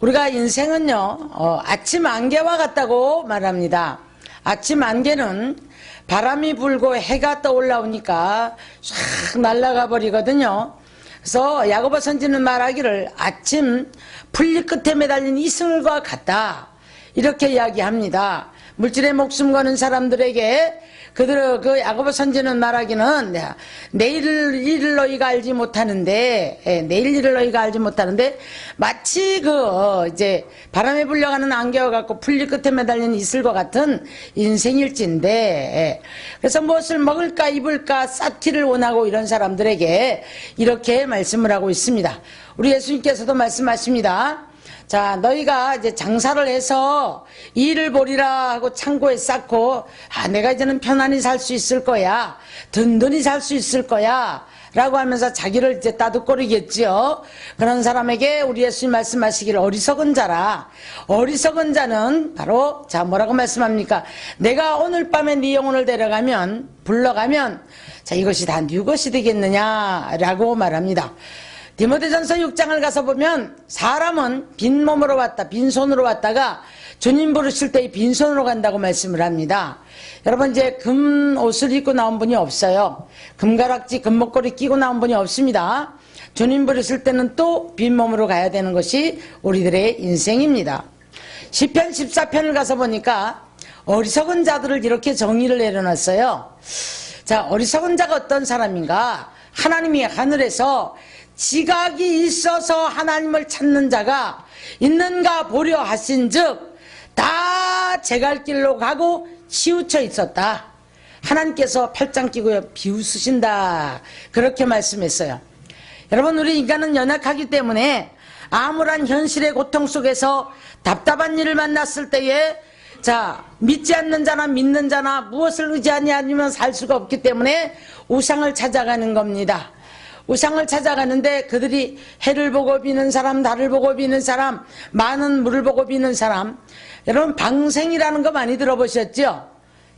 우리가 인생은요, 아침 안개와 같다고 말합니다. 아침 안개는 바람이 불고 해가 떠올라오니까 싹 날아가 버리거든요. 그래서 야고보 선지는 말하기를 아침 풀잎 끝에 매달린 이슬과 같다, 이렇게 이야기합니다. 물질에 목숨 거는 사람들에게 그 야고보 선지는 말하기는 내일 일을 너희가 알지 못하는데, 내일 일을 너희가 알지 못하는데 마치 이제 바람에 불려가는 안개와 같고 풀잎 끝에 매달린 이슬과 같은 인생일진데, 그래서 무엇을 먹을까 입을까 쌓기를 원하고 이런 사람들에게 이렇게 말씀을 하고 있습니다. 우리 예수님께서도 말씀하십니다. 자, 너희가 이제 장사를 해서 일을 보리라 하고 창고에 쌓고, 내가 이제는 편안히 살 수 있을 거야, 든든히 살 수 있을 거야 라고 하면서 자기를 이제 따뜻거리겠지요. 그런 사람에게 우리 예수님 말씀하시기를 어리석은 자라. 어리석은 자는 바로, 자, 뭐라고 말씀합니까? 내가 오늘 밤에 네 영혼을 불러가면 자, 이것이 다 네 것이 되겠느냐라고 말합니다. 디모데전서 6장을 가서 보면 사람은 빈몸으로 왔다, 빈손으로 왔다가 주님 부르실 때 빈손으로 간다고 말씀을 합니다. 여러분, 이제 금 옷을 입고 나온 분이 없어요. 금가락지, 금목걸이 끼고 나온 분이 없습니다. 주님 부르실 때는 또 빈몸으로 가야 되는 것이 우리들의 인생입니다. 시편 14편을 가서 보니까 어리석은 자들을 이렇게 정의를 내려놨어요. 자, 어리석은 자가 어떤 사람인가? 하나님이 하늘에서 지각이 있어서 하나님을 찾는 자가 있는가 보려 하신즉 다 제 갈 길로 가고 치우쳐 있었다. 하나님께서 팔짱 끼고 비웃으신다, 그렇게 말씀했어요. 여러분, 우리 인간은 연약하기 때문에 암울한 현실의 고통 속에서 답답한 일을 만났을 때에, 자, 믿지 않는 자나 믿는 자나 무엇을 의지하냐 아니면 살 수가 없기 때문에 우상을 찾아가는 겁니다. 우상을 찾아가는데 그들이 해를 보고 비는 사람, 달을 보고 비는 사람, 많은 물을 보고 비는 사람, 여러분 방생이라는 거 많이 들어보셨죠?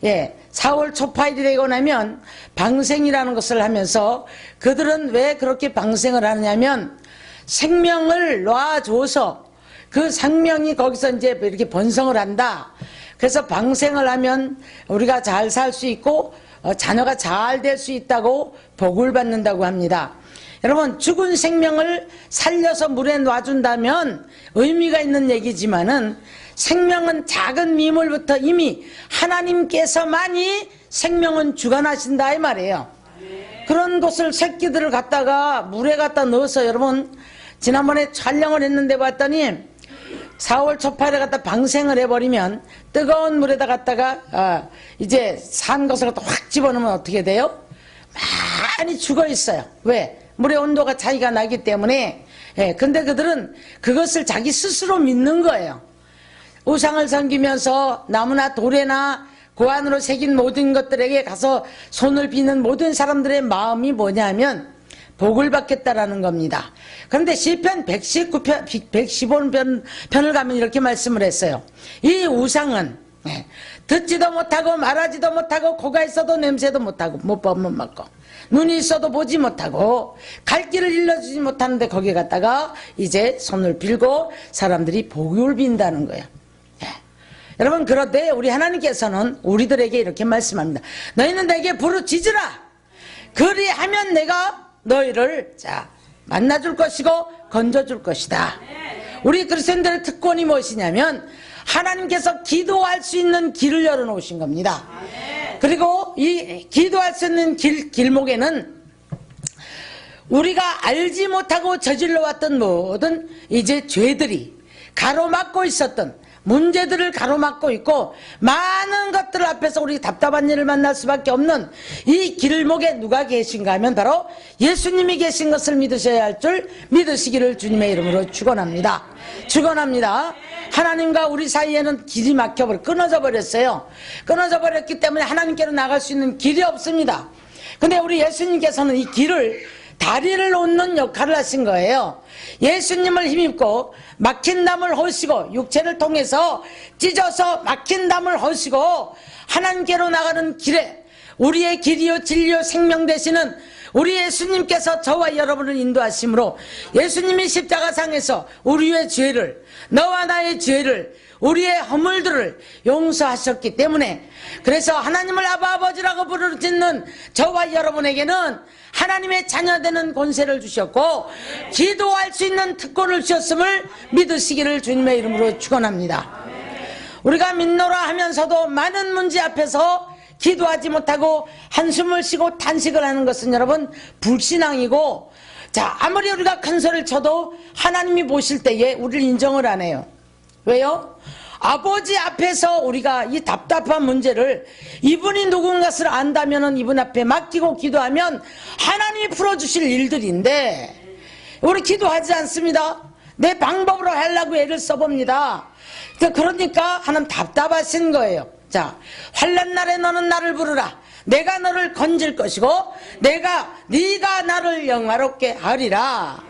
예, 4월 초파일이 되고 나면 방생이라는 것을 하면서 그들은 왜 그렇게 방생을 하느냐면 생명을 놔줘서 그 생명이 거기서 이제 이렇게 번성을 한다. 그래서 방생을 하면 우리가 잘 살 수 있고 자녀가 잘 될 수 있다고 복을 받는다고 합니다. 여러분, 죽은 생명을 살려서 물에 놔준다면 의미가 있는 얘기지만은 생명은 작은 미물부터 이미 하나님께서만이 생명은 주관하신다 이 말이에요. 그런 것을 새끼들을 갖다가 물에 갖다 넣어서, 여러분 지난번에 촬영을 했는데 봤더니 4월 초파일에 갖다 방생을 해버리면 뜨거운 물에다 갖다가 이제 산 것을 갖다 확 집어넣으면 어떻게 돼요? 많이 죽어 있어요. 왜? 물의 온도가 차이가 나기 때문에. 근데 그들은 그것을 자기 스스로 믿는 거예요. 우상을 섬기면서 나무나 돌에나 그 안으로 새긴 모든 것들에게 가서 손을 비는 모든 사람들의 마음이 뭐냐면 복을 받겠다라는 겁니다. 그런데 시편 115편을 가면 이렇게 말씀을 했어요. 이 우상은 듣지도 못하고 말하지도 못하고 코가 있어도 냄새도 못하고 못 맡고 눈이 있어도 보지 못하고 갈 길을 일러주지 못하는데 거기에 갔다가 이제 손을 빌고 사람들이 복을 빈다는 거예요. 여러분, 그런데 우리 하나님께서는 우리들에게 이렇게 말씀합니다. 너희는 내게 부르짖으라. 그리하면 내가 너희를 만나줄 것이고 건져줄 것이다. 우리 그리스도인들의 특권이 무엇이냐면 하나님께서 기도할 수 있는 길을 열어놓으신 겁니다. 그리고 이 기도할 수 있는 길목에는 우리가 알지 못하고 저질러 왔던 모든 이제 죄들이 가로막고 있었던 문제들을 가로막고 있고 많은 것들 앞에서 우리 답답한 일을 만날 수밖에 없는 이 길목에 누가 계신가 하면 바로 예수님이 계신 것을 믿으셔야 할 줄 믿으시기를 주님의 이름으로 축원합니다. 축원합니다. 하나님과 우리 사이에는 길이 끊어져 버렸어요. 끊어져 버렸기 때문에 하나님께로 나갈 수 있는 길이 없습니다. 근데 우리 예수님께서는 이 길을, 다리를 놓는 역할을 하신 거예요. 예수님을 힘입고 막힌 담을 허시고 육체를 통해서 찢어서 막힌 담을 허시고 하나님께로 나가는 길에 우리의 길이요 진리요 생명 되시는 우리 예수님께서 저와 여러분을 인도하심으로 예수님이 십자가상에서 우리의 죄를, 너와 나의 죄를, 우리의 허물들을 용서하셨기 때문에, 그래서 하나님을 아버지라고 부르짖는 저와 여러분에게는 하나님의 자녀되는 권세를 주셨고 기도할 수 있는 특권을 주셨음을 믿으시기를 주님의 이름으로 축원합니다. 우리가 믿노라 하면서도 많은 문제 앞에서 기도하지 못하고 한숨을 쉬고 탄식을 하는 것은 여러분 불신앙이고, 자, 아무리 우리가 큰 소리를 쳐도 하나님이 보실 때에 우리를 인정을 안 해요. 왜요? 아버지 앞에서 우리가 이 답답한 문제를 이분이 누군가를 안다면 이분 앞에 맡기고 기도하면 하나님이 풀어주실 일들인데 우리 기도하지 않습니다. 내 방법으로 하려고 애를 써봅니다. 그러니까 하나님 답답하신 거예요. 자, 환난 날에 너는 나를 부르라. 내가 너를 건질 것이고 네가 나를 영화롭게 하리라.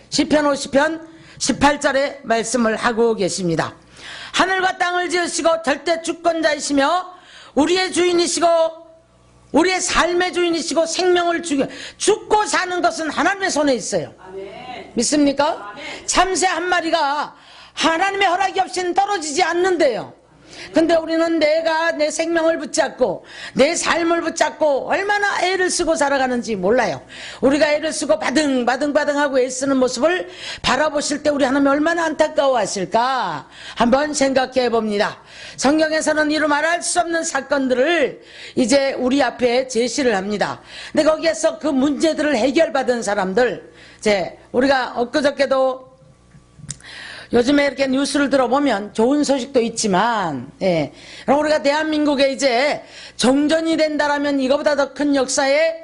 시편 50편 18절에 말씀을 하고 계십니다. 하늘과 땅을 지으시고 절대 주권자이시며 우리의 주인이시고 우리의 삶의 주인이시고 생명을 죽고 사는 것은 하나님의 손에 있어요. 믿습니까? 참새 한 마리가 하나님의 허락이 없이는 떨어지지 않는데요. 근데 우리는 내가 내 생명을 붙잡고 내 삶을 붙잡고 얼마나 애를 쓰고 살아가는지 몰라요. 우리가 애를 쓰고 바등바등하고 애쓰는 모습을 바라보실 때 우리 하나님 얼마나 안타까워하실까 한번 생각해 봅니다. 성경에서는 이루 말할 수 없는 사건들을 이제 우리 앞에 제시를 합니다. 근데 거기에서 그 문제들을 해결받은 사람들, 이제 우리가 엊그저께도 요즘에 이렇게 뉴스를 들어보면 좋은 소식도 있지만, 예. 그럼 우리가 대한민국에 이제 종전이 된다라면 이거보다 더 큰 역사에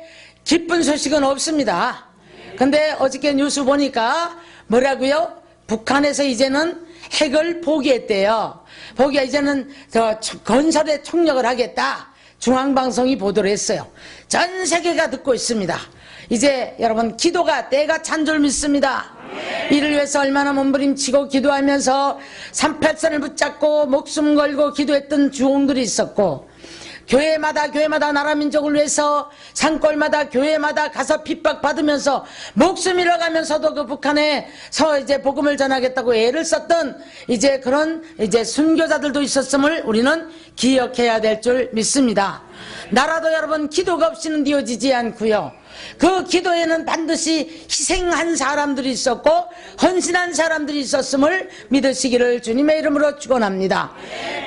기쁜 소식은 없습니다. 근데 어저께 뉴스 보니까 뭐라고요? 북한에서 이제는 핵을 포기했대요. 이제는 건설에 총력을 하겠다. 중앙방송이 보도를 했어요. 전 세계가 듣고 있습니다. 이제 여러분 기도가 때가 찬 줄 믿습니다. 이를 위해서 얼마나 몸부림치고 기도하면서 38선을 붙잡고 목숨 걸고 기도했던 주홍들이 있었고, 교회마다 나라 민족을 위해서 산골마다 교회마다 가서 핍박받으면서 목숨 잃어가면서도 그 북한에서 이제 복음을 전하겠다고 애를 썼던 이제 그런 이제 순교자들도 있었음을 우리는 기억해야 될 줄 믿습니다. 나라도 여러분 기도가 없이는 되어지지 않고요. 그 기도에는 반드시 희생한 사람들이 있었고 헌신한 사람들이 있었음을 믿으시기를 주님의 이름으로 축원합니다.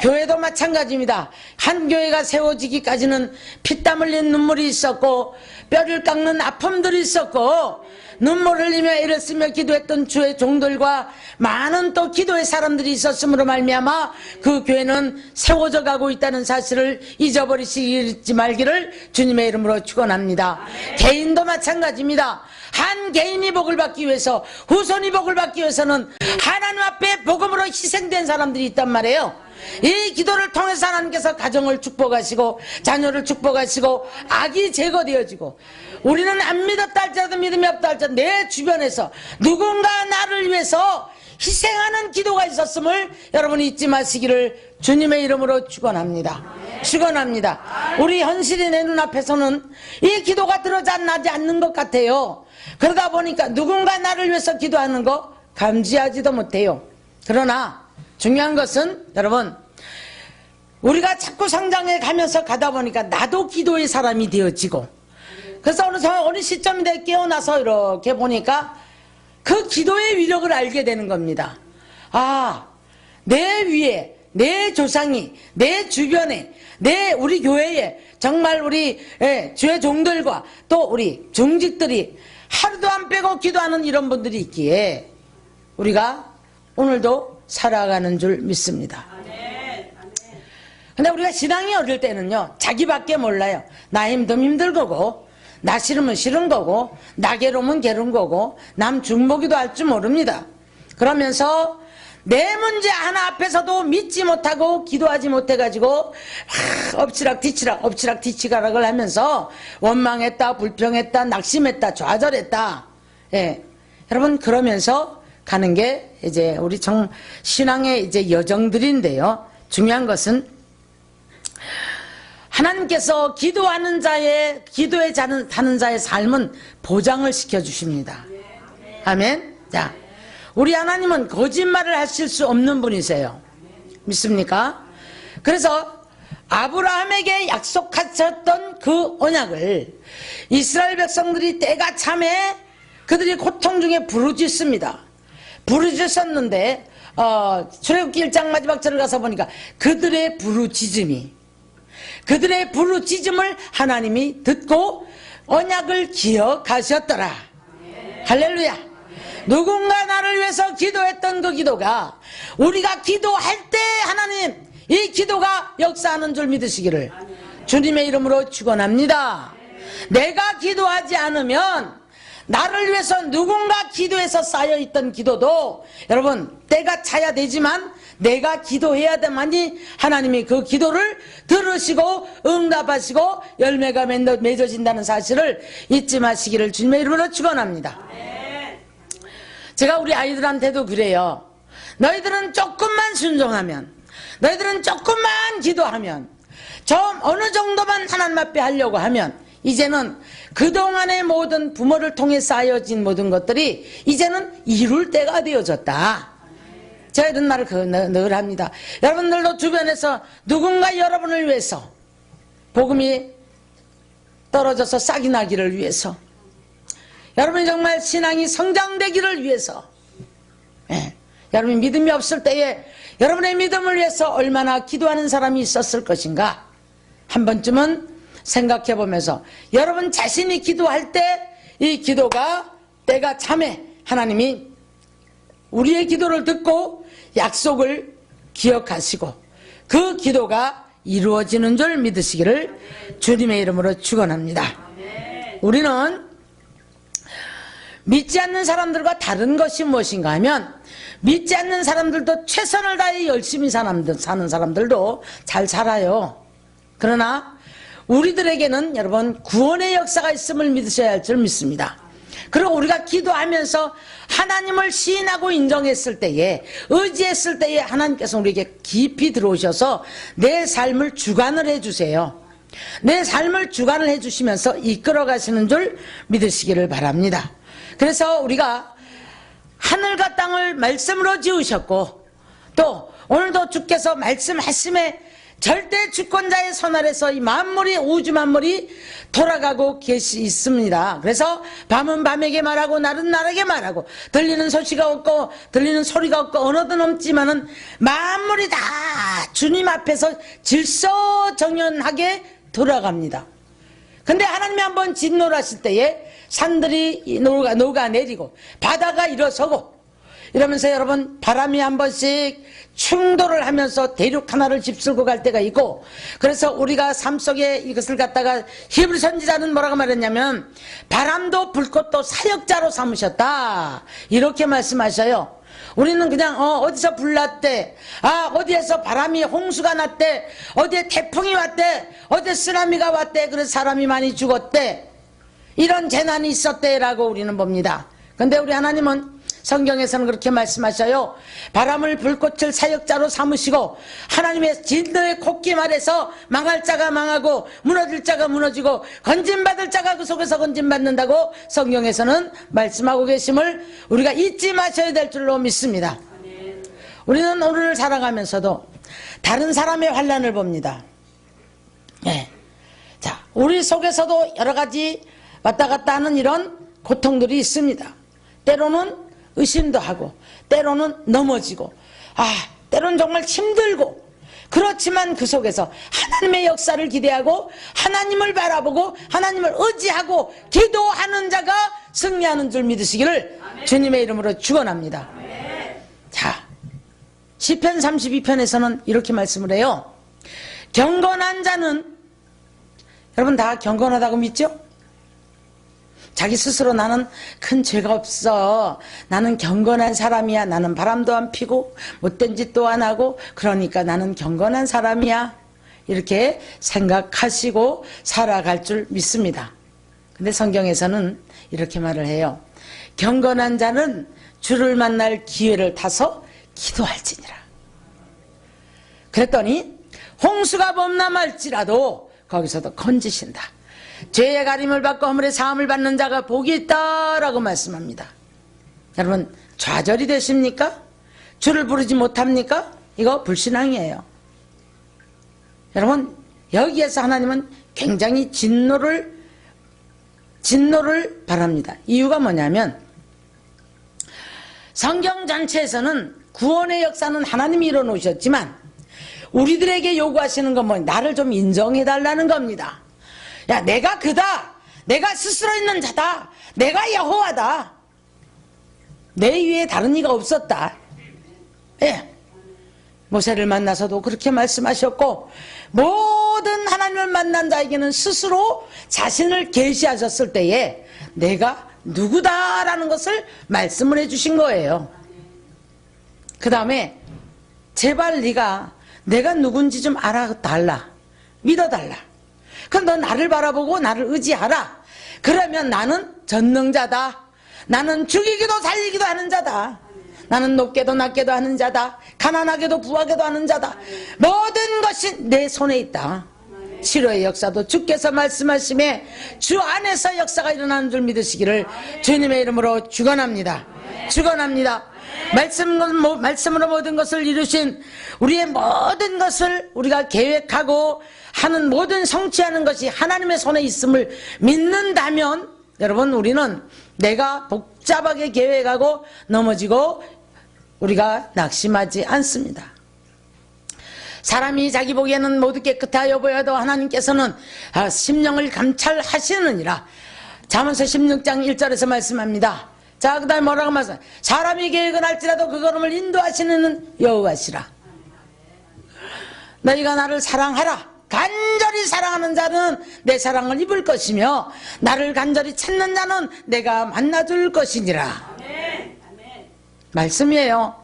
교회도 마찬가지입니다. 한 교회가 세워지기까지는 피땀 흘린 눈물이 있었고 뼈를 깎는 아픔들이 있었고 눈물 흘리며 애를 쓰며 기도했던 주의 종들과 많은 또 기도의 사람들이 있었으므로 말미암아 그 교회는 세워져 가고 있다는 사실을 잊어버리지 말기를 주님의 이름으로 축원합니다. 개인도 마찬가지입니다. 한 개인이 복을 받기 위해서, 후손이 복을 받기 위해서는 하나님 앞에 복음으로 희생된 사람들이 있단 말이에요. 이 기도를 통해서 하나님께서 가정을 축복하시고 자녀를 축복하시고 악이 제거되어지고, 우리는 안 믿었다 할지라도 믿음이 없다 할지라도 내 주변에서 누군가 나를 위해서 희생하는 기도가 있었음을 여러분이 잊지 마시기를 주님의 이름으로 축원합니다. 우리 현실이 내 눈앞에서는 이 기도가 드러나지 않는 것 같아요. 그러다 보니까 누군가 나를 위해서 기도하는 거 감지하지도 못해요. 그러나 중요한 것은 여러분, 우리가 자꾸 성장해 가면서 가다 보니까 나도 기도의 사람이 되어지고, 그래서 어느 시점에 깨어나서 이렇게 보니까 그 기도의 위력을 알게 되는 겁니다. 아, 내 위에 내 조상이 내 주변에 우리 교회에 정말 우리 주의 종들과 또 우리 종직들이 하루도 안 빼고 기도하는 이런 분들이 있기에 우리가 오늘도 살아가는 줄 믿습니다. 근데 우리가 신앙이 어릴 때는요, 자기밖에 몰라요. 나 힘들면 힘들 거고, 나 싫으면 싫은 거고, 나 괴로우면 괴로운 거고, 남 중보기도 할 줄 모릅니다. 그러면서 내 문제 하나 앞에서도 믿지 못하고 기도하지 못해가지고 엎치락 뒤치락을 하면서 원망했다, 불평했다, 낙심했다, 좌절했다. 예, 여러분, 그러면서 가는 게 이제 우리 신앙의 이제 여정들인데요. 중요한 것은 하나님께서 기도하는 자의, 기도에 사는 자의 삶은 보장을 시켜주십니다. 아멘. 자, 우리 하나님은 거짓말을 하실 수 없는 분이세요. 믿습니까? 그래서 아브라함에게 약속하셨던 그 언약을 이스라엘 백성들이 때가 참에 그들이 고통 중에 부르짖습니다. 부르짖었는데 출애굽기 1장 마지막 절을 가서 보니까 그들의 부르짖음을 하나님이 듣고 언약을 기억하셨더라. 할렐루야. 누군가 나를 위해서 기도했던 그 기도가 우리가 기도할 때 하나님 이 기도가 역사하는 줄 믿으시기를 주님의 이름으로 축원합니다. 내가 기도하지 않으면 나를 위해서 누군가 기도해서 쌓여있던 기도도 여러분 때가 차야 되지만 내가 기도해야 되만이 하나님이 그 기도를 들으시고 응답하시고 열매가 맺어진다는 사실을 잊지 마시기를 주님의 이름으로 축원합니다. 제가 우리 아이들한테도 그래요. 너희들은 조금만 순종하면, 너희들은 조금만 기도하면, 좀 어느 정도만 하나님 앞에 하려고 하면 이제는 그동안의 모든 부모를 통해 쌓여진 모든 것들이 이제는 이룰 때가 되어졌다. 제가 이런 말을 늘 합니다. 여러분들도 주변에서 누군가 여러분을 위해서 복음이 떨어져서 싹이 나기를 위해서, 여러분이 정말 신앙이 성장되기를 위해서, 여러분이 믿음이 없을 때에 여러분의 믿음을 위해서 얼마나 기도하는 사람이 있었을 것인가 한 번쯤은 생각해 보면서 여러분 자신이 기도할 때 이 기도가 때가 참에 하나님이 우리의 기도를 듣고 약속을 기억하시고 그 기도가 이루어지는 줄 믿으시기를 주님의 이름으로 축원합니다. 우리는 믿지 않는 사람들과 다른 것이 무엇인가 하면 믿지 않는 사람들도 최선을 다해 열심히 사는 사람들도 잘 살아요. 그러나 우리들에게는 여러분 구원의 역사가 있음을 믿으셔야 할 줄 믿습니다. 그리고 우리가 기도하면서 하나님을 시인하고 인정했을 때에, 의지했을 때에 하나님께서 우리에게 깊이 들어오셔서 내 삶을 주관을 해주세요. 내 삶을 주관을 해주시면서 이끌어 가시는 줄 믿으시기를 바랍니다. 그래서 우리가 하늘과 땅을 말씀으로 지으셨고 또 오늘도 주께서 말씀하심에 절대 주권자의 손 아래서 이 만물이, 우주 만물이 돌아가고 있습니다. 그래서 밤은 밤에게 말하고 날은 날에게 말하고 들리는 소리가 없고 들리는 소리가 없고 언어도 없지만은 만물이 다 주님 앞에서 질서정연하게 돌아갑니다. 근데 하나님이 한번 진노하실 때에 산들이 녹아내리고 바다가 일어서고 이러면서 여러분 바람이 한 번씩 충돌을 하면서 대륙 하나를 휩쓸고 갈 때가 있고, 그래서 우리가 삶 속에 이것을 갖다가 히브리 선지자는 뭐라고 말했냐면 바람도 불꽃도 사역자로 삼으셨다 이렇게 말씀하셔요. 우리는 그냥 어디서 불났대, 어디에서 바람이 홍수가 났대, 어디에 태풍이 왔대, 어디에 쓰나미가 왔대, 그래서 사람이 많이 죽었대, 이런 재난이 있었대 라고 우리는 봅니다. 근데 우리 하나님은 성경에서는 그렇게 말씀하셔요. 바람을 불꽃을 사역자로 삼으시고 하나님의 진노의 콧김 아래서 망할 자가 망하고 무너질 자가 무너지고 건진받을 자가 그 속에서 건진받는다고 성경에서는 말씀하고 계심을 우리가 잊지 마셔야 될 줄로 믿습니다. 우리는 오늘을 살아가면서도 다른 사람의 환난을 봅니다. 자, 우리 속에서도 여러 가지 왔다 갔다 하는 이런 고통들이 있습니다. 때로는 의심도 하고 때로는 넘어지고 때로는 정말 힘들고, 그렇지만 그 속에서 하나님의 역사를 기대하고 하나님을 바라보고 하나님을 의지하고 기도하는 자가 승리하는 줄 믿으시기를 아멘. 주님의 이름으로 축원합니다. 자, 시편 32편에서는 이렇게 말씀을 해요. 경건한 자는, 여러분 다 경건하다고 믿죠? 자기 스스로 나는 큰 죄가 없어, 나는 경건한 사람이야, 나는 바람도 안 피고 못된 짓도 안 하고 그러니까 나는 경건한 사람이야, 이렇게 생각하시고 살아갈 줄 믿습니다. 근데 성경에서는 이렇게 말을 해요. 경건한 자는 주를 만날 기회를 타서 기도할지니라. 그랬더니 홍수가 범람할지라도 거기서도 건지신다. 죄의 가림을 받고 허물의 사함을 받는 자가 복이 있다라고 말씀합니다. 여러분, 좌절이 되십니까? 주를 부르지 못합니까? 이거 불신앙이에요. 여러분, 여기에서 하나님은 굉장히 진노를 바랍니다. 이유가 뭐냐면 성경 전체에서는 구원의 역사는 하나님이 이뤄놓으셨지만 우리들에게 요구하시는 건 뭐 나를 좀 인정해달라는 겁니다. 야, 내가 그다. 내가 스스로 있는 자다. 내가 여호와다. 내 위에 다른 이가 없었다. 예. 모세를 만나서도 그렇게 말씀하셨고 모든 하나님을 만난 자에게는 스스로 자신을 계시하셨을 때에 내가 누구다라는 것을 말씀을 해주신 거예요. 그 다음에 제발 네가 내가 누군지 좀 알아달라. 믿어달라. 그럼 너 나를 바라보고 나를 의지하라. 그러면 나는 전능자다. 나는 죽이기도 살리기도 하는 자다. 나는 높게도 낮게도 하는 자다. 가난하게도 부하게도 하는 자다. 모든 것이 내 손에 있다. 치료의 역사도 주께서 말씀하심에 주 안에서 역사가 일어나는 줄 믿으시기를 주님의 이름으로 축원합니다. 축원합니다. 말씀으로 모든 것을 이루신 우리의 모든 것을 우리가 계획하고 하는 모든 성취하는 것이 하나님의 손에 있음을 믿는다면 여러분, 우리는 내가 복잡하게 계획하고 넘어지고 우리가 낙심하지 않습니다. 사람이 자기 보기에는 모두 깨끗하여 보여도 하나님께서는 심령을 감찰하시느니라. 잠언서 16장 1절에서 말씀합니다. 자, 그 다음에 뭐라고 말씀해요? 사람이 계획을 할지라도 그 걸음을 인도하시는 여호와시라. 너희가 나를 사랑하라. 간절히 사랑하는 자는 내 사랑을 입을 것이며 나를 간절히 찾는 자는 내가 만나줄 것이니라. 말씀이에요.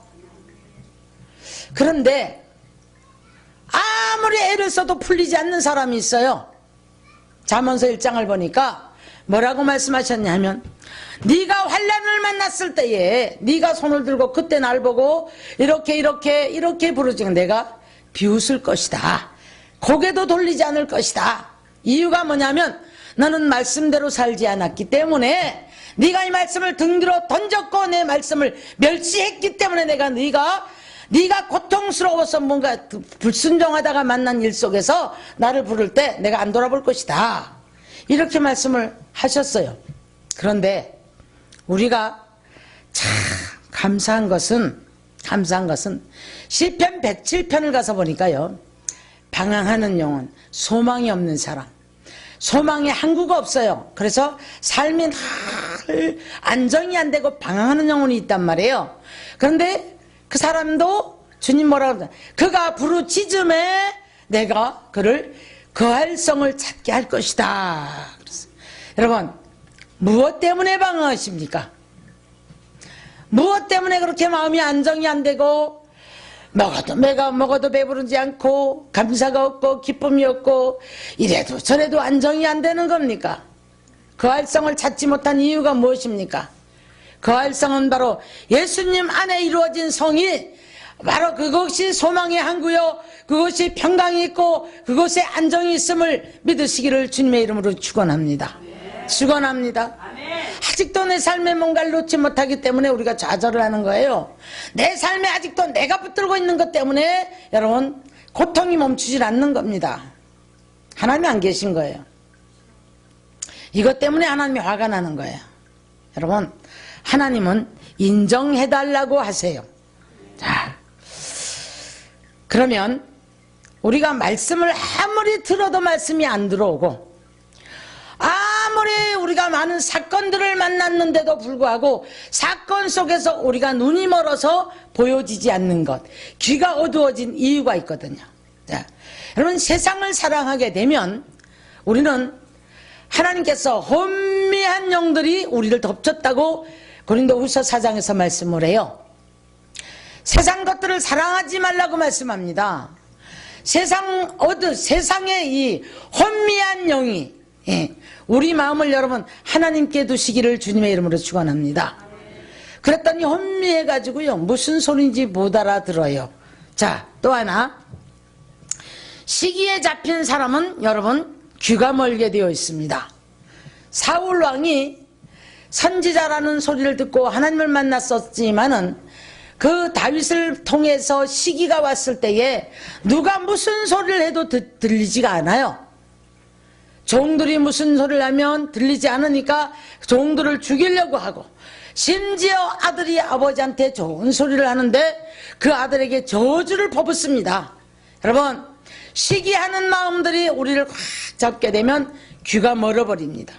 그런데 아무리 애를 써도 풀리지 않는 사람이 있어요. 잠언서 1장을 보니까 뭐라고 말씀하셨냐면 네가 환난을 만났을 때에 네가 손을 들고 그때 날 보고 이렇게 부르지만 내가 비웃을 것이다. 고개도 돌리지 않을 것이다. 이유가 뭐냐면 너는 말씀대로 살지 않았기 때문에 네가 이 말씀을 등 뒤로 던졌고 내 말씀을 멸시했기 때문에 네가 고통스러워서 뭔가 불순종하다가 만난 일 속에서 나를 부를 때 내가 안 돌아볼 것이다. 이렇게 말씀을 하셨어요. 그런데 우리가 참 감사한 것은 시편 107편을 가서 보니까요. 방황하는 영혼, 소망이 없는 사람, 소망에 항구가 없어요. 그래서 삶이 늘 안정이 안 되고 방황하는 영혼이 있단 말이에요. 그런데 그 사람도 주님 뭐라고 그러냐, 그가 부르짖음에 내가 그를 거할 성을 찾게 할 것이다. 그랬어요. 여러분, 무엇 때문에 방황하십니까? 무엇 때문에 그렇게 마음이 안정이 안 되고 먹어도 배부르지 않고 감사가 없고 기쁨이 없고 이래도 저래도 안정이 안 되는 겁니까? 거할 성을 찾지 못한 이유가 무엇입니까? 거할 성은 바로 예수님 안에 이루어진 성이 바로 그것이 소망의 항구요, 그것이 평강이 있고 그것에 안정이 있음을 믿으시기를 주님의 이름으로 축원합니다. 축원합니다. 아직도 내 삶에 뭔가를 놓지 못하기 때문에 우리가 좌절을 하는 거예요. 내 삶에 아직도 내가 붙들고 있는 것 때문에 여러분 고통이 멈추질 않는 겁니다. 하나님이 안 계신 거예요. 이것 때문에 하나님이 화가 나는 거예요. 여러분, 하나님은 인정해달라고 하세요. 자, 그러면 우리가 말씀을 아무리 들어도 말씀이 안 들어오고 아무리 우리가 많은 사건들을 만났는데도 불구하고 사건 속에서 우리가 눈이 멀어서 보여지지 않는 것, 귀가 어두워진 이유가 있거든요. 자, 여러분, 세상을 사랑하게 되면 우리는 하나님께서 혼미한 영들이 우리를 덮쳤다고 고린도후서 4장에서 말씀을 해요. 세상 것들을 사랑하지 말라고 말씀합니다. 세상의 이 혼미한 영이 우리 마음을 여러분 하나님께 두시기를 주님의 이름으로 축원합니다. 그랬더니 혼미해가지고요 무슨 소리인지 못 알아들어요. 자, 또 하나, 시기에 잡힌 사람은 여러분 귀가 멀게 되어 있습니다. 사울 왕이 선지자라는 소리를 듣고 하나님을 만났었지만은 그 다윗을 통해서 시기가 왔을 때에 누가 무슨 소리를 해도 들리지가 않아요. 종들이 무슨 소리를 하면 들리지 않으니까 종들을 죽이려고 하고, 심지어 아들이 아버지한테 좋은 소리를 하는데 그 아들에게 저주를 퍼붓습니다. 여러분, 시기하는 마음들이 우리를 꽉 잡게 되면 귀가 멀어버립니다.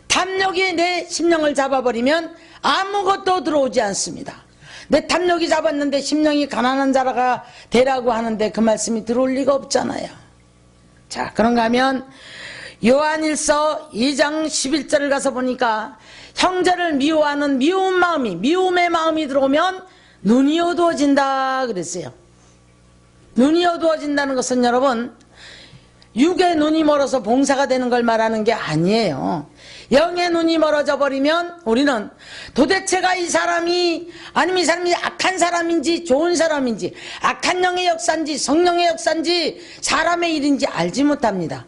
탐욕이 내 심령을 잡아버리면 아무것도 들어오지 않습니다. 내 탐욕이 잡았는데 심령이 가난한 자라가 되라고 하는데 그 말씀이 들어올 리가 없잖아요. 자, 그런가 하면 요한일서 2장 11절을 가서 보니까 형제를 미워하는 미움의 마음이 들어오면 눈이 어두워진다 그랬어요. 눈이 어두워진다는 것은 여러분, 육의 눈이 멀어서 봉사가 되는 걸 말하는 게 아니에요. 영의 눈이 멀어져 버리면 우리는 도대체가 이 사람이, 아니면 이 사람이 악한 사람인지 좋은 사람인지, 악한 영의 역사인지 성령의 역사인지 사람의 일인지 알지 못합니다.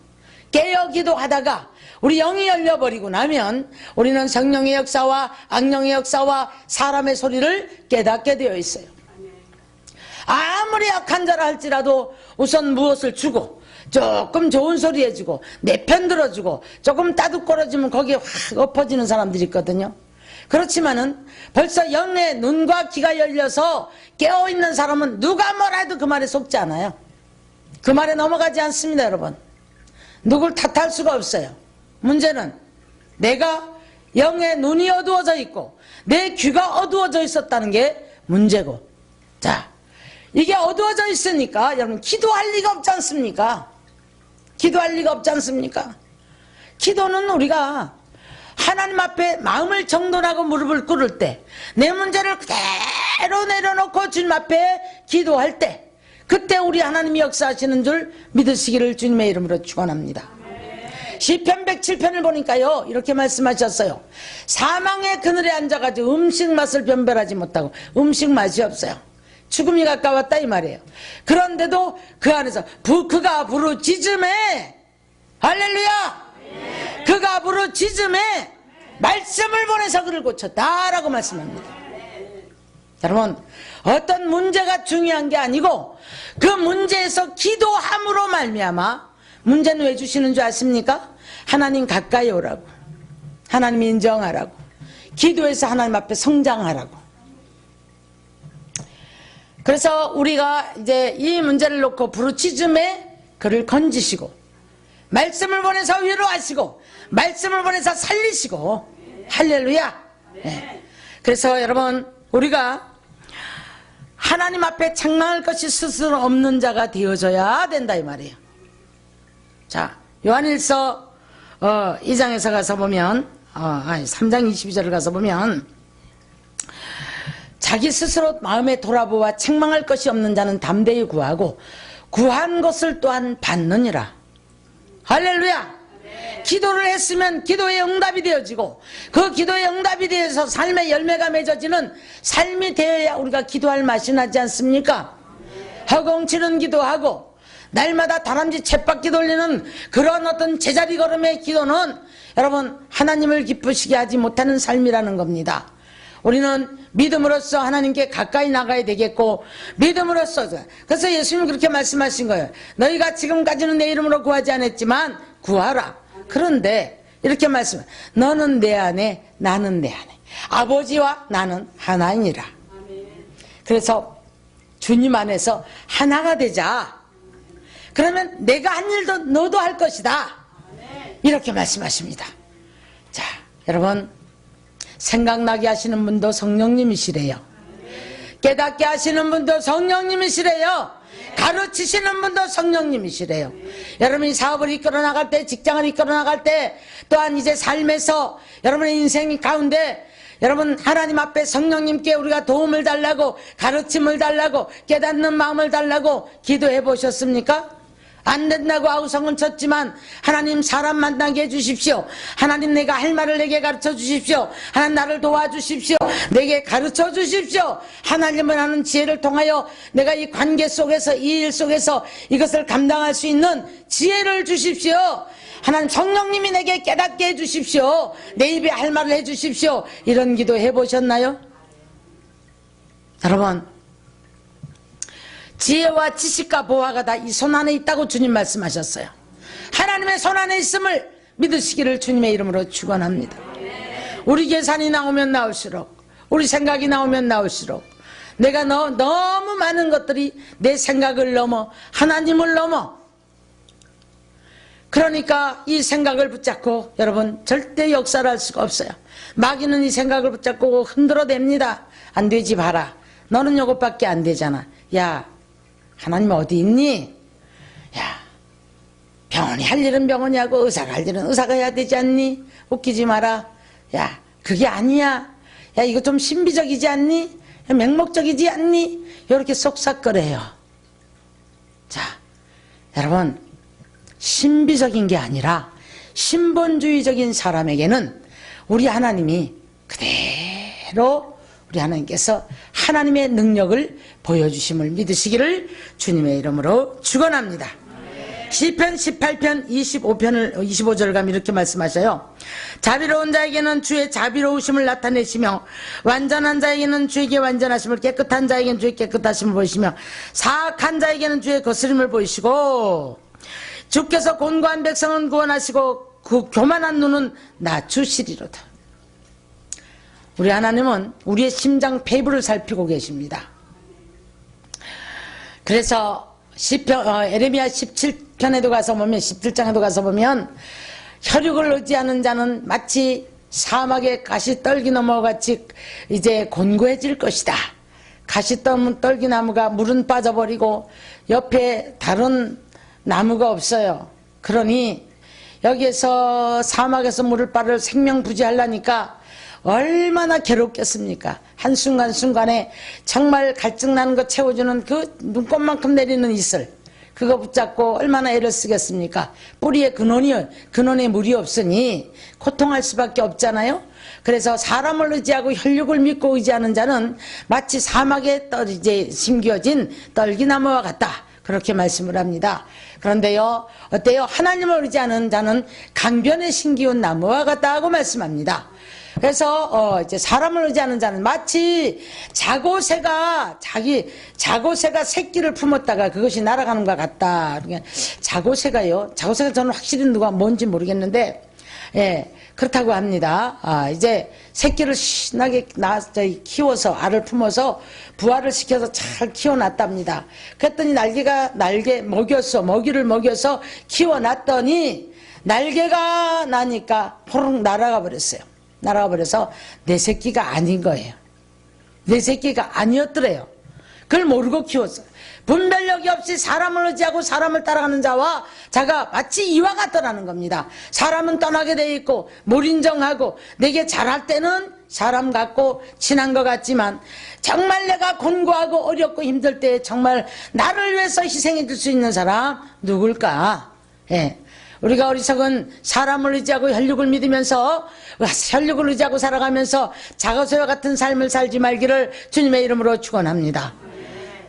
깨어 기도하다가 우리 영이 열려버리고 나면 우리는 성령의 역사와 악령의 역사와 사람의 소리를 깨닫게 되어 있어요. 아무리 악한 자라 할지라도 우선 무엇을 주고 조금 좋은 소리 해주고 내 편 들어주고 조금 따뜻거려지면 거기에 확 엎어지는 사람들이 있거든요. 그렇지만은 벌써 영의 눈과 귀가 열려서 깨어있는 사람은 누가 뭐라 해도 그 말에 속지 않아요. 그 말에 넘어가지 않습니다. 여러분, 누굴 탓할 수가 없어요. 문제는 내가 영의 눈이 어두워져 있고 내 귀가 어두워져 있었다는 게 문제고, 자, 이게 어두워져 있으니까 여러분 기도할 리가 없지 않습니까? 기도할 리가 없지 않습니까? 기도는 우리가 하나님 앞에 마음을 정돈하고 무릎을 꿇을 때, 내 문제를 그대로 내려놓고 주님 앞에 기도할 때, 그때 우리 하나님이 역사하시는 줄 믿으시기를 주님의 이름으로 축원합니다. 시편 107편을 보니까요 이렇게 말씀하셨어요. 사망의 그늘에 앉아가지고 음식 맛을 변별하지 못하고 음식 맛이 없어요. 죽음이 가까웠다 이 말이에요. 그런데도 그 안에서 그가 부르짖음에, 할렐루야, 그가 부르짖음에 말씀을 보내서 그를 고쳤다라고 말씀합니다. 여러분, 어떤 문제가 중요한 게 아니고 그 문제에서 기도함으로 말미암아, 문제는 왜 주시는 줄 아십니까? 하나님 가까이 오라고, 하나님 인정하라고, 기도해서 하나님 앞에 성장하라고. 그래서 우리가 이제 이 문제를 놓고 부르짖음에 그를 건지시고, 말씀을 보내서 위로하시고, 말씀을 보내서 살리시고, 할렐루야. 네. 그래서 여러분, 우리가 하나님 앞에 장망할 것이 스스로 없는 자가 되어져야 된다 이 말이에요. 자, 요한일서 2장에서 가서 보면 3장 22절을 가서 보면, 자기 스스로 마음에 돌아보아 책망할 것이 없는 자는 담대히 구하고 구한 것을 또한 받느니라. 할렐루야. 기도를 했으면 기도의 응답이 되어지고, 그 기도의 응답이 되어서 삶의 열매가 맺어지는 삶이 되어야 우리가 기도할 맛이 나지 않습니까? 허공치는 기도하고 날마다 다람쥐 쳇바퀴 돌리는 그런 어떤 제자리 걸음의 기도는 여러분 하나님을 기쁘시게 하지 못하는 삶이라는 겁니다. 우리는 믿음으로써 하나님께 가까이 나가야 되겠고, 믿음으로써, 그래서 예수님은 그렇게 말씀하신 거예요. 너희가 지금까지는 내 이름으로 구하지 않았지만 구하라. 그런데 이렇게 말씀해, 너는 내 안에 나는 내 안에 아버지와 나는 하나이니라. 그래서 주님 안에서 하나가 되자. 그러면 내가 한 일도 너도 할 것이다, 이렇게 말씀하십니다. 자, 여러분, 생각나게 하시는 분도 성령님이시래요. 깨닫게 하시는 분도 성령님이시래요. 가르치시는 분도 성령님이시래요. 여러분이 사업을 이끌어 나갈 때, 직장을 이끌어 나갈 때, 또한 이제 삶에서 여러분의 인생 가운데 여러분 하나님 앞에 성령님께 우리가 도움을 달라고, 가르침을 달라고, 깨닫는 마음을 달라고 기도해 보셨습니까? 안 된다고 아우성은 쳤지만 하나님 사람 만나게 해주십시오. 하나님 내가 할 말을 내게 가르쳐 주십시오. 하나님 나를 도와주십시오. 내게 가르쳐 주십시오. 하나님을 아는 지혜를 통하여 내가 이 관계 속에서 이 일 속에서 이것을 감당할 수 있는 지혜를 주십시오. 하나님 성령님이 내게 깨닫게 해주십시오. 내 입에 할 말을 해주십시오. 이런 기도 해보셨나요? 여러분, 지혜와 지식과 보화가 다 이 손 안에 있다고 주님 말씀하셨어요. 하나님의 손 안에 있음을 믿으시기를 주님의 이름으로 축원합니다. 우리 계산이 나오면 나올수록, 우리 생각이 나오면 나올수록 내가 너무 많은 것들이 내 생각을 넘어 하나님을 넘어, 그러니까 이 생각을 붙잡고 여러분 절대 역사를 할 수가 없어요. 마귀는 이 생각을 붙잡고 흔들어댑니다. 안 되지 봐라. 너는 요것밖에 안 되잖아. 야, 하나님 어디 있니? 야, 병원이 할 일은 병원이 하고 의사가 할 일은 의사가 해야 되지 않니? 웃기지 마라. 야, 그게 아니야. 야, 이거 좀 신비적이지 않니? 맹목적이지 않니? 이렇게 쏙싹거려요. 자, 여러분, 신비적인 게 아니라 신본주의적인 사람에게는 우리 하나님이 그대로 우리 하나님께서 하나님의 능력을 보여주심을 믿으시기를 주님의 이름으로 축원합니다. 시편 18편 25절 가면 이렇게 말씀하셔요. 자비로운 자에게는 주의 자비로우심을 나타내시며 완전한 자에게는 주에게 완전하심을, 깨끗한 자에게는 주의 깨끗하심을 보이시며 사악한 자에게는 주의 거스림을 보이시고 주께서 곤고한 백성은 구원하시고 그 교만한 눈은 낮추시리로다. 우리 하나님은 우리의 심장 페이블을 살피고 계십니다. 그래서 에레미야 17편에도 가서 보면, 17장에도 가서 보면 혈육을 의지하는 자는 마치 사막의 가시떨기 나무같이 이제 곤고해질 것이다. 가시떨기 나무가 물은 빠져버리고 옆에 다른 나무가 없어요. 그러니 여기에서 사막에서 물을 빨을 생명부지하려니까 얼마나 괴롭겠습니까? 한순간순간에 정말 갈증나는 거 채워주는 그 눈곱만큼 내리는 이슬, 그거 붙잡고 얼마나 애를 쓰겠습니까? 뿌리에 근원에 물이 없으니 고통할 수밖에 없잖아요. 그래서 사람을 의지하고 혈육을 믿고 의지하는 자는 마치 사막에 심겨진 떨기나무와 같다. 그렇게 말씀을 합니다. 그런데요, 어때요? 하나님을 의지하는 자는 강변에 심기운 나무와 같다고 말씀합니다. 그래서 이제 사람을 의지하는 자는 마치 자고새가 새끼를 품었다가 그것이 날아가는 것 같다. 그러니까 자고새가 저는 확실히 누가 뭔지 모르겠는데, 예, 그렇다고 합니다. 이제 새끼를 신나게 키워서 알을 품어서 부화를 시켜서 잘 키워놨답니다. 그랬더니 먹이를 먹여서 키워놨더니 날개가 나니까 호롱 날아가 버렸어요. 날아가 버려서 내 새끼가 아닌 거예요. 내 새끼가 아니었더래요. 그걸 모르고 키웠어요. 분별력이 없이 사람을 의지하고 사람을 따라가는 자가 마치 이와 같더라는 겁니다. 사람은 떠나게 돼 있고 몰인정하고 내게 잘할 때는 사람 같고 친한 것 같지만 정말 내가 곤고하고 어렵고 힘들 때 정말 나를 위해서 희생해 줄 수 있는 사람 누굴까? 예. 우리가 어리석은 사람을 의지하고 혈육을 믿으면서 혈육을 의지하고 살아가면서 자고새와 같은 삶을 살지 말기를 주님의 이름으로 축원합니다.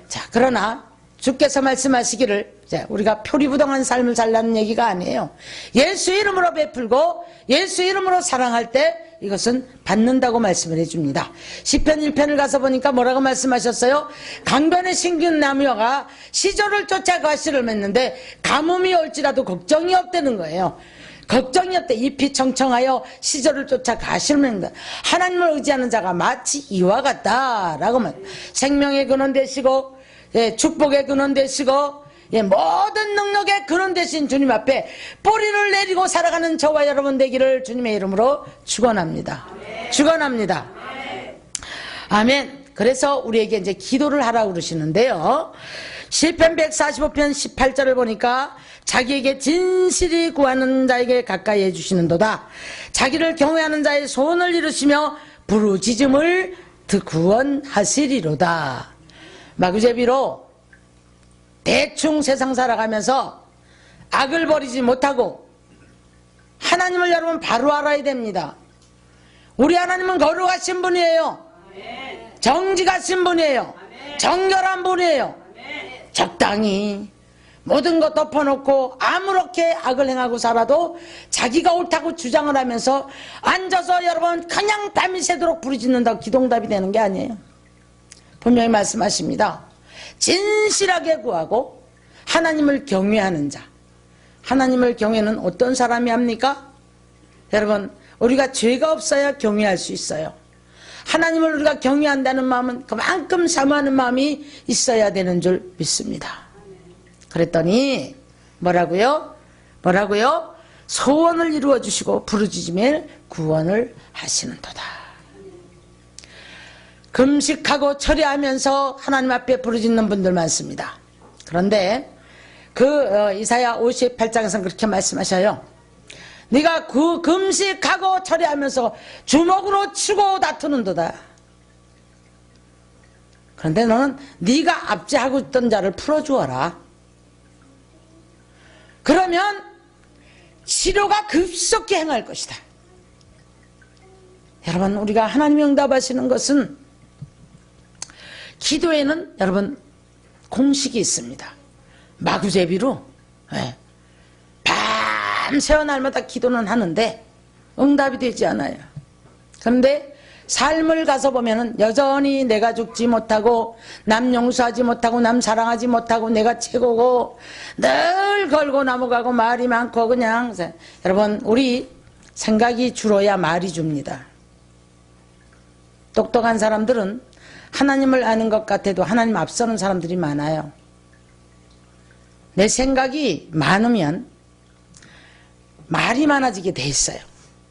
자, 그러나 주께서 말씀하시기를 우리가 표리부동한 삶을 살라는 얘기가 아니에요. 예수 이름으로 베풀고 예수 이름으로 사랑할 때 이것은 받는다고 말씀을 해줍니다. 시편 1편을 가서 보니까 뭐라고 말씀하셨어요? 강변에 심긴 나무가 시조를 쫓아 가시를 맺는데 가뭄이 올지라도 걱정이 없다는 거예요. 걱정이 없대. 잎이 청청하여 시조를 쫓아 가시를 맺는다. 하나님을 의지하는 자가 마치 이와 같다라고 말. 생명의 근원 되시고, 예, 축복의 근원 되시고, 예, 모든 능력의 근원 되신 주님 앞에 뿌리를 내리고 살아가는 저와 여러분 되기를 주님의 이름으로 축원합니다. 축원합니다. 아멘. 그래서 우리에게 이제 기도를 하라고 그러시는데요. 시편 145편 18절을 보니까 자기에게 진실이 구하는 자에게 가까이 해주시는도다. 자기를 경외하는 자의 소원을 이루시며 부르짖음을 구원하시리로다. 마구제비로 대충 세상 살아가면서 악을 버리지 못하고 하나님을 여러분 바로 알아야 됩니다. 우리 하나님은 거룩하신 분이에요. 정직하신 분이에요. 정결한 분이에요. 적당히 모든 것 덮어놓고 아무렇게 악을 행하고 살아도 자기가 옳다고 주장을 하면서 앉아서 여러분 그냥 밤이 새도록 부르짖는다고 기도응답이 되는 게 아니에요. 분명히 말씀하십니다. 진실하게 구하고 하나님을 경외하는 자. 하나님을 경외는 어떤 사람이 합니까? 여러분, 우리가 죄가 없어야 경외할 수 있어요. 하나님을 우리가 경외한다는 마음은 그만큼 사모하는 마음이 있어야 되는 줄 믿습니다. 그랬더니 뭐라고요? 소원을 이루어 주시고 부르짖으면 구원을 하시는도다. 금식하고 철야하면서 하나님 앞에 부르짖는 분들 많습니다. 그런데 이사야 58장에서는 그렇게 말씀하셔요. 네가 금식하고 철야하면서 주먹으로 치고 다투는도다. 그런데 너는 네가 압제하고 있던 자를 풀어주어라. 그러면 치료가 급속히 행할 것이다. 여러분, 우리가 하나님이 응답하시는 것은 기도에는 여러분 공식이 있습니다. 마구제비로 밤새워 날마다 기도는 하는데 응답이 되지 않아요. 그런데 삶을 가서 보면은 여전히 내가 죽지 못하고 남 용서하지 못하고 남 사랑하지 못하고 내가 최고고 늘 걸고 넘어가고 말이 많고 그냥 여러분 우리 생각이 줄어야 말이 줍니다. 똑똑한 사람들은 하나님을 아는 것 같아도 하나님 앞서는 사람들이 많아요. 내 생각이 많으면 말이 많아지게 돼 있어요.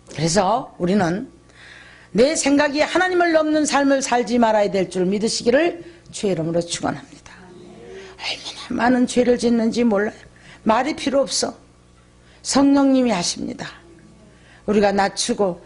그래서 우리는 내 생각이 하나님을 넘는 삶을 살지 말아야 될 줄 믿으시기를 주의 이름으로 축원합니다. 얼마나 많은 죄를 짓는지 몰라요. 말이 필요 없어. 성령님이 하십니다. 우리가 낮추고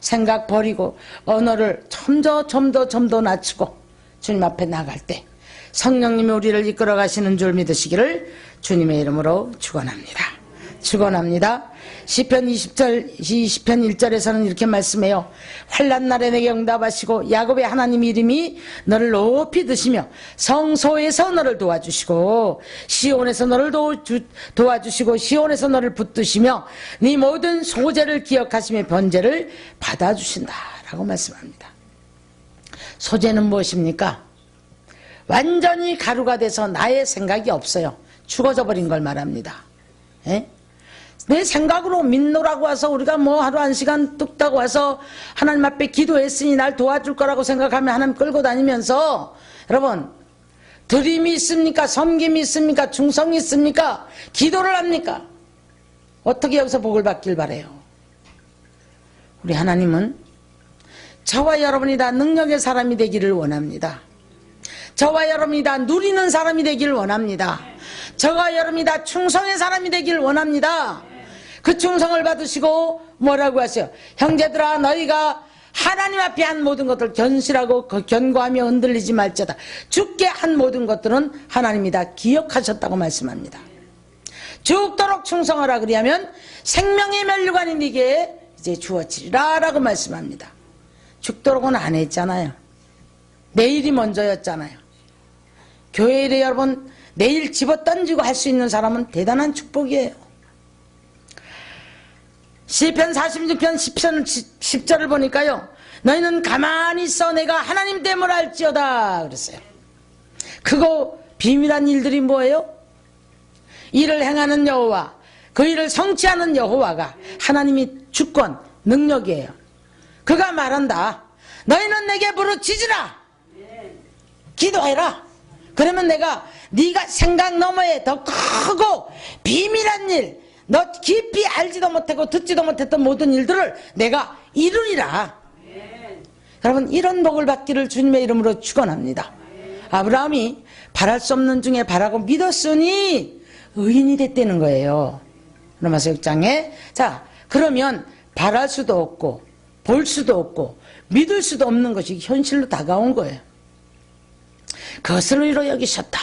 생각 버리고 언어를 좀 더 낮추고 주님 앞에 나갈 때 성령님이 우리를 이끌어 가시는 줄 믿으시기를 주님의 이름으로 축원합니다. 축원합니다. 시편 1절에서는 이렇게 말씀해요. 환난 날에 내게 응답하시고 야곱의 하나님 이름이 너를 높이 드시며 성소에서 너를 도와주시고 시온에서 너를 도와주시고 시온에서 너를 붙드시며 네 모든 소재를 기억하시며 번제를 받아주신다 라고 말씀합니다. 소재는 무엇입니까? 완전히 가루가 돼서 나의 생각이 없어요. 죽어져 버린 걸 말합니다. 내 생각으로 믿노라고 와서 우리가 뭐 하루 1시간 뚝딱 와서 하나님 앞에 기도했으니 날 도와줄 거라고 생각하면 하나님 끌고 다니면서 여러분 드림이 있습니까? 섬김이 있습니까? 충성이 있습니까? 기도를 합니까? 어떻게 여기서 복을 받길 바래요? 우리 하나님은 저와 여러분이 다 능력의 사람이 되기를 원합니다. 저와 여러분이 다 누리는 사람이 되기를 원합니다. 저와 여러분이 다 충성의 사람이 되기를 원합니다. 그 충성을 받으시고 뭐라고 하세요? 형제들아 너희가 하나님 앞에 한 모든 것들 견실하고 견고하며 흔들리지 말자다. 주께 한 모든 것들은 하나님이 다 기억하셨다고 말씀합니다. 죽도록 충성하라 그리하면 생명의 면류관이 네게 이제 주어지리라 라고 말씀합니다. 죽도록은 안 했잖아요. 내일이 먼저였잖아요. 교회 일에 여러분 내일 집어던지고 할 수 있는 사람은 대단한 축복이에요. 시편 46편 10절을 보니까요. 너희는 가만히 있어 내가 하나님 됨을 알지어다 그랬어요. 그거 비밀한 일들이 뭐예요? 일을 행하는 여호와 그 일을 성취하는 여호와가 하나님이 주권 능력이에요. 그가 말한다. 너희는 내게 부르짖으라. 기도해라. 그러면 내가 네가 생각 너머에 더 크고 비밀한 일 너 깊이 알지도 못하고 듣지도 못했던 모든 일들을 내가 이루리라. 여러분 이런 복을 받기를 주님의 이름으로 축원합니다. 아브라함이 바랄 수 없는 중에 바라고 믿었으니 의인이 됐다는 거예요. 로마서 6장에 자 그러면 바랄 수도 없고 볼 수도 없고 믿을 수도 없는 것이 현실로 다가온 거예요. 그것을 의로 여기셨다.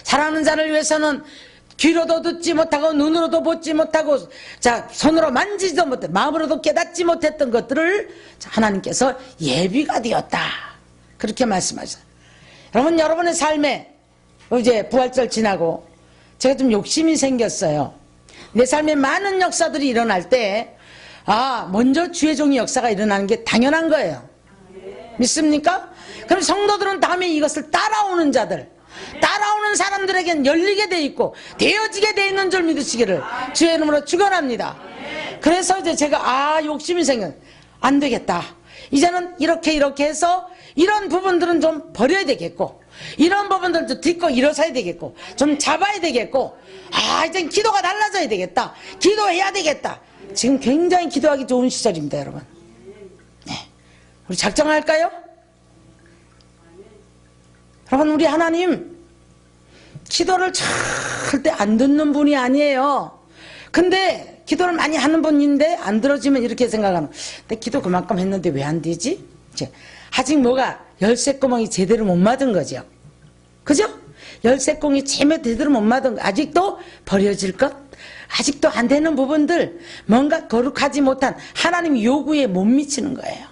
사랑하는 자를 위해서는 귀로도 듣지 못하고 눈으로도 보지 못하고 자 손으로 만지지도 못해 마음으로도 깨닫지 못했던 것들을 하나님께서 예비가 되었다 그렇게 말씀하셨어요. 여러분 여러분의 삶에 이제 부활절 지나고 제가 좀 욕심이 생겼어요. 내 삶에 많은 역사들이 일어날 때 먼저 주의 종의 역사가 일어나는 게 당연한 거예요. 믿습니까? 그럼 성도들은 다음에 이것을 따라오는 자들 따라오는 사람들에겐 열리게 돼 있고 되어지게 돼 있는 줄 믿으시기를 주의 이름으로 축원합니다. 그래서 이제 제가 욕심이 생겨 안 되겠다. 이제는 이렇게 해서 이런 부분들은 좀 버려야 되겠고 이런 부분들도 딛고 일어서야 되겠고 좀 잡아야 되겠고 이젠 기도가 달라져야 되겠다. 기도해야 되겠다. 지금 굉장히 기도하기 좋은 시절입니다 여러분. 네. 우리 작정할까요? 여러분 우리 하나님 기도를 절대 안 듣는 분이 아니에요. 근데 기도를 많이 하는 분인데 안 들어지면 이렇게 생각하는 내 기도 그만큼 했는데 왜 안 되지? 아직 뭐가 열쇠구멍이 제대로 못 맞은 거죠. 그죠? 열쇠구멍이 제대로 못 맞은 거 아직도 버려질 것 아직도 안 되는 부분들 뭔가 거룩하지 못한 하나님 요구에 못 미치는 거예요.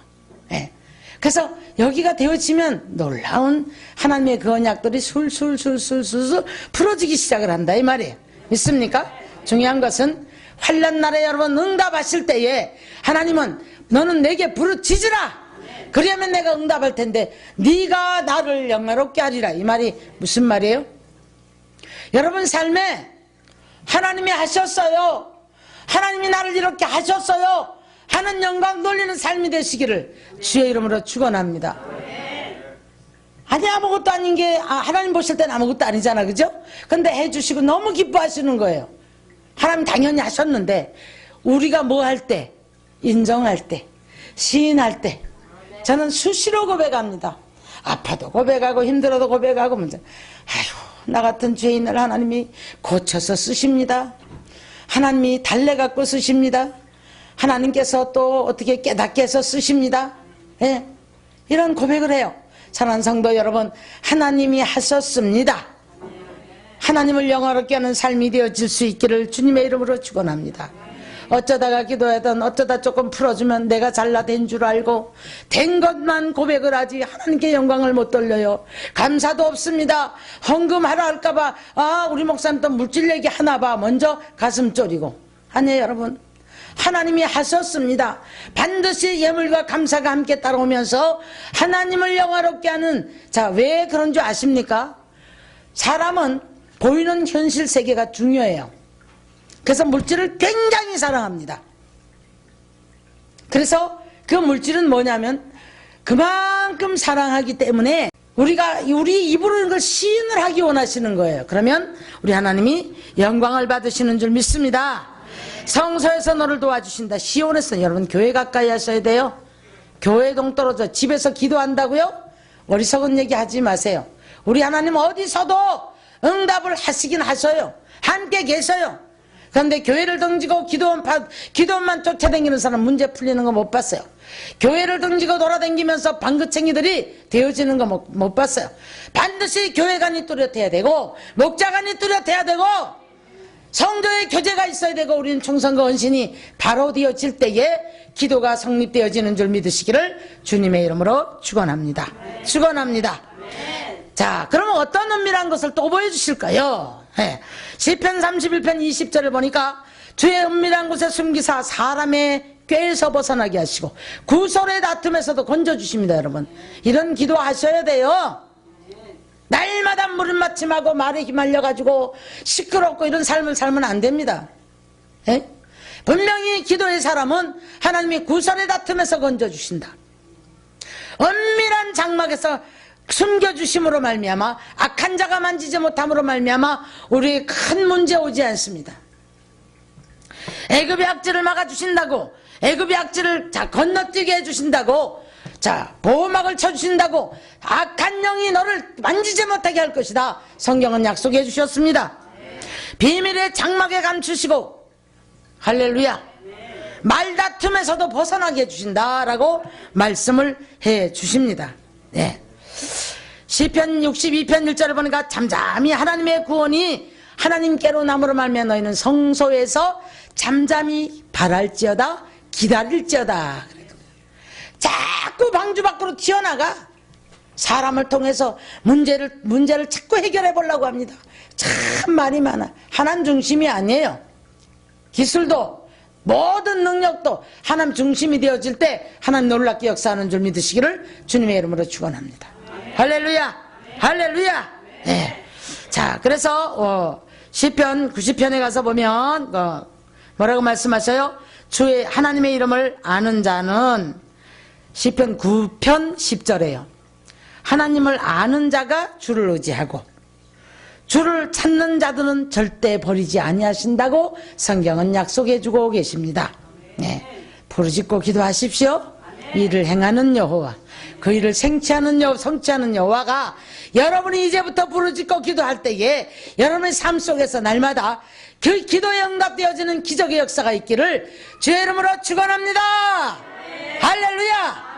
네. 그래서 여기가 되어지면 놀라운 하나님의 그 언약들이 술술술술술 풀어지기 시작을 한다 이 말이에요. 믿습니까? 중요한 것은 환난 날에 여러분 응답하실 때에 하나님은 너는 내게 부르짖으라 그러면 내가 응답할 텐데 네가 나를 영화롭게 하리라 이 말이 무슨 말이에요? 여러분 삶에 하나님이 하셨어요 하나님이 나를 이렇게 하셨어요 하는 영광 돌리는 삶이 되시기를 주의 이름으로 축원합니다. 아니 아무것도 아닌 게 하나님 보실 때는 아무것도 아니잖아 그죠? 근데 해주시고 너무 기뻐하시는 거예요. 하나님 당연히 하셨는데 우리가 뭐 할 때 인정할 때 시인할 때 저는 수시로 고백합니다. 아파도 고백하고 힘들어도 고백하고 나 같은 죄인을 하나님이 고쳐서 쓰십니다. 하나님이 달래갖고 쓰십니다. 하나님께서 또 어떻게 깨닫게 해서 쓰십니다. 예, 이런 고백을 해요. 사랑하는 성도 여러분 하나님이 하셨습니다. 하나님을 영화롭게 하는 삶이 되어질 수 있기를 주님의 이름으로 축원합니다. 어쩌다가 기도하던 어쩌다 조금 풀어주면 내가 잘나된 줄 알고 된 것만 고백을 하지 하나님께 영광을 못 돌려요. 감사도 없습니다. 헌금하라 할까봐 우리 목사님 또 물질 얘기 하나봐 먼저 가슴 졸이고 아니에요 여러분. 하나님이 하셨습니다. 반드시 예물과 감사가 함께 따라오면서 하나님을 영화롭게 하는 왜 그런 줄 아십니까? 사람은 보이는 현실 세계가 중요해요. 그래서 물질을 굉장히 사랑합니다. 그래서 그 물질은 뭐냐면 그만큼 사랑하기 때문에 우리 입으로 이걸 시인을 하기 원하시는 거예요. 그러면 우리 하나님이 영광을 받으시는 줄 믿습니다. 성소에서 너를 도와주신다. 시온에서 여러분 교회 가까이 하셔야 돼요. 교회 동떨어져 집에서 기도한다고요? 어리석은 얘기 하지 마세요. 우리 하나님 어디서도 응답을 하시긴 하셔요. 함께 계셔요. 그런데 교회를 등지고 기도만 쫓아다니는 사람 문제 풀리는 거 못 봤어요. 교회를 등지고 돌아다니면서 방긋챙이들이 되어지는 거 못 봤어요. 반드시 교회관이 뚜렷해야 되고 목자관이 뚜렷해야 되고 성도의 교제가 있어야 되고 우리는 충성과 헌신이 바로 되어질 때에 기도가 성립되어지는 줄 믿으시기를 주님의 이름으로 축원합니다. 축원합니다. 자, 그러면 어떤 은밀한 것을 또 보여주실까요? 시편 31편 20절을 보니까 주의 은밀한 곳에 숨기사 사람의 꾀에서 벗어나게 하시고 구설의 다툼에서도 건져주십니다. 여러분 이런 기도 하셔야 돼요. 날마다 물맞춤하고 말에 휘말려가지고 시끄럽고 이런 삶을 살면 안 됩니다. 분명히 기도의 사람은 하나님이 구설의 다툼에서 건져주신다. 은밀한 장막에서 숨겨주심으로 말미암아 악한 자가 만지지 못함으로 말미암아 우리의 큰 문제 오지 않습니다. 애굽의 악질을 막아주신다고 애굽의 악질을 건너뛰게 해주신다고 보호막을 쳐주신다고 악한 영이 너를 만지지 못하게 할 것이다. 성경은 약속해 주셨습니다. 비밀의 장막에 감추시고 할렐루야 말다툼에서도 벗어나게 해주신다라고 말씀을 해 주십니다. 시편 62편 1절을 보니까 잠잠히 하나님의 구원이 하나님께로 남으로 말미암아 너희는 성소에서 잠잠히 바랄지어다 기다릴지어다. 자꾸 방주 밖으로 튀어나가 사람을 통해서 문제를 자꾸 해결해 보려고 합니다. 참 말이 많아. 하나님 중심이 아니에요. 기술도 모든 능력도 하나님 중심이 되어질 때 하나님 놀랍게 역사하는 줄 믿으시기를 주님의 이름으로 축원합니다. 할렐루야, 할렐루야. 네. 자, 그래서 시편 90편에 가서 보면 뭐라고 말씀하셔요? 주의 하나님의 이름을 아는 자는 시편 9편 10절에요. 하나님을 아는 자가 주를 의지하고 주를 찾는 자들은 절대 버리지 아니하신다고 성경은 약속해 주고 계십니다. 네. 부르짖고 기도하십시오. 이를 행하는 여호와, 그 일을 성취하는 여호와가 여러분이 이제부터 부르짖고 기도할 때에 여러분의 삶 속에서 날마다 그 기도에 응답되어지는 기적의 역사가 있기를 주의 이름으로 축원합니다. 할렐루야.